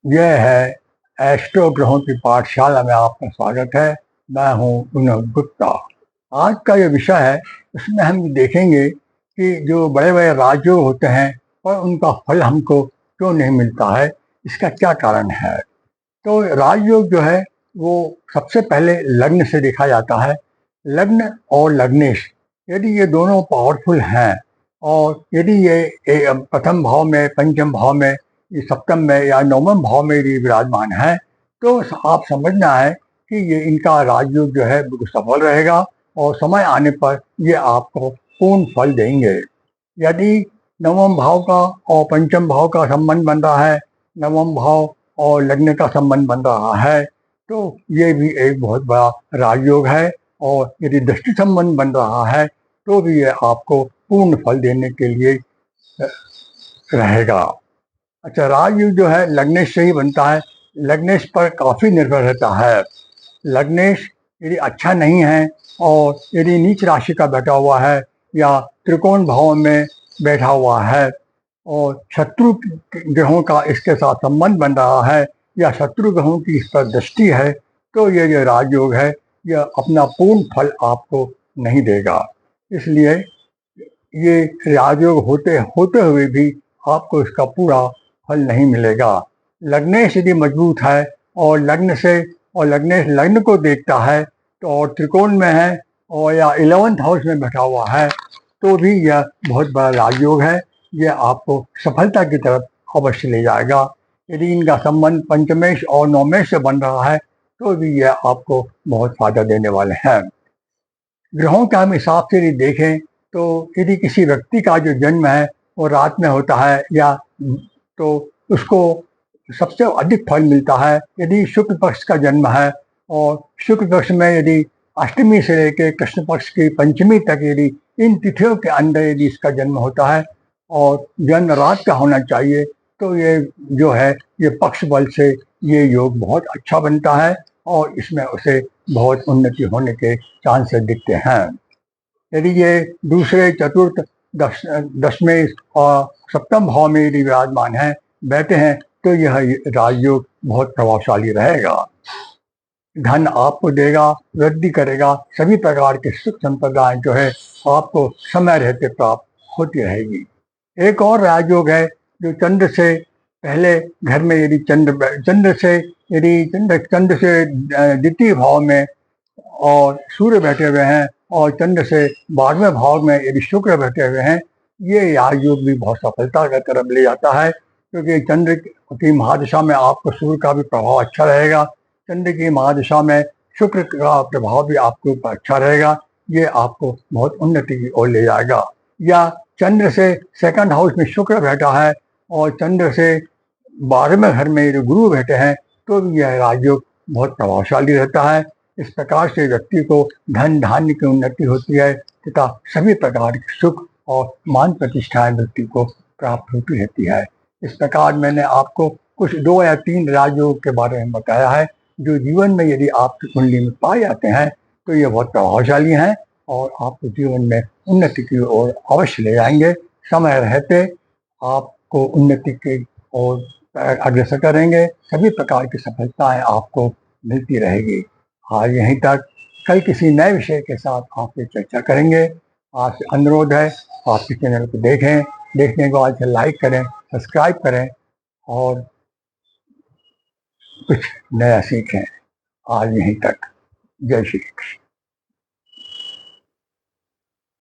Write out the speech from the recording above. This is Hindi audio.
यह है एस्ट्रो ग्रहों की पाठशाला में आपका स्वागत है। मैं हूं विनोद गुप्ता। आज का ये विषय है, इसमें हम देखेंगे कि जो बड़े बड़े राजयोग होते हैं और उनका फल हमको क्यों नहीं मिलता है, इसका क्या कारण है। तो राजयोग जो है वो सबसे पहले लग्न से देखा जाता है। लग्न और लग्नेश यदि ये दोनों पावरफुल हैं और यदि ये प्रथम भाव में, पंचम भाव में, ये सप्तम में या नवम भाव में यदि विराजमान है, तो आप समझना है कि ये इनका राजयोग जो है बिल्कुल सफल रहेगा और समय आने पर ये आपको पूर्ण फल देंगे। यदि नवम भाव का और पंचम भाव का संबंध बन रहा है, नवम भाव और लग्न का संबंध बन रहा है, तो ये भी एक बहुत बड़ा राजयोग है। और यदि दृष्टि संबंध बन रहा है तो भी ये आपको पूर्ण फल देने के लिए रहेगा। अच्छा, राजयोग जो है लग्नेश से ही बनता है। लग्नेश पर काफी निर्भर रहता है। लग्नेश यदि अच्छा नहीं है और यदि नीच राशि का बैठा हुआ है या त्रिकोण भाव में बैठा हुआ है और शत्रु ग्रहों का इसके साथ संबंध बन रहा है या शत्रु ग्रहों की इस पर दृष्टि है, तो ये जो राजयोग है यह अपना पूर्ण फल आपको नहीं देगा। इसलिए ये राजयोग होते होते हुए भी आपको इसका पूरा फल नहीं मिलेगा। लग्नेश यदि मजबूत है और लग्नेश लग्न को देखता है तो और त्रिकोण में है और या 11th हाउस में बैठा हुआ है, तो भी यह बहुत बड़ा राजयोग है। यह आपको सफलता की तरफ अवश्य ले जाएगा। यदि इनका संबंध पंचमेश और नवमेश से बन रहा है तो भी यह आपको बहुत फायदा देने वाले हैं। ग्रहों के हम हिसाब से यदि देखें तो यदि किसी व्यक्ति का जो जन्म है वो रात में होता है या तो उसको सबसे अधिक फल मिलता है। यदि शुक्ल पक्ष का जन्म है और शुक्ल पक्ष में यदि अष्टमी से लेकर कृष्ण पक्ष की पंचमी तक यदि इन तिथियों के अंदर यदि इसका जन्म होता है और जन्म रात का होना चाहिए, तो ये जो है ये पक्ष बल से ये योग बहुत अच्छा बनता है और इसमें उसे बहुत उन्नति होने के चांसेस दिखते हैं। यदि ये दूसरे, चतुर्थ, दसवें और सप्तम भाव में यदि विराजमान है, बैठे हैं, तो यह राजयोग बहुत प्रभावशाली रहेगा। धन आपको देगा, वृद्धि करेगा, सभी प्रकार के सुख संपदाएं जो है आपको समय रहते प्राप्त होती रहेगी। एक और राजयोग है जो चंद्र से पहले घर में यदि चंद्र से द्वितीय भाव में और सूर्य बैठे हुए हैं और चंद्र से 12वें भाव में यदि शुक्र बैठे हुए हैं, ये राजयोग भी बहुत सफलता की तरफ ले जाता है। क्योंकि चंद्र की महादशा में आपको सूर्य का भी प्रभाव अच्छा रहेगा, चंद्र की महादशा में शुक्र का प्रभाव भी आपके ऊपर अच्छा रहेगा। ये आपको बहुत उन्नति की ओर ले जाएगा। या चंद्र से सेकंड हाउस में शुक्र बैठा है और चंद्र से 12वें घर में यदि गुरु बैठे हैं, तो भी यह राजयोग बहुत प्रभावशाली रहता है। इस प्रकार से व्यक्ति को धन धान्य की उन्नति होती है तथा सभी प्रकार के सुख और मान प्रतिष्ठाएं व्यक्ति को प्राप्त होती रहती है। इस प्रकार मैंने आपको कुछ 2 या 3 राजयोग के बारे में बताया है जो जीवन में यदि आपकी कुंडली में पाए जाते हैं तो ये बहुत प्रभावशाली हैं और आपको जीवन में उन्नति की ओर अवश्य ले जाएंगे। समय रहते आपको उन्नति की ओर अग्रसर करेंगे, सभी प्रकार की सफलताएं आपको मिलती रहेगी। आज यहीं तक, कल किसी नए विषय के साथ आपसे चर्चा करेंगे। आपसे अनुरोध है आपके चैनल को देखें, देखने के बाद लाइक करें, सब्सक्राइब करें और कुछ नया सीखें। आज यहीं तक। जय श्री कृष्ण।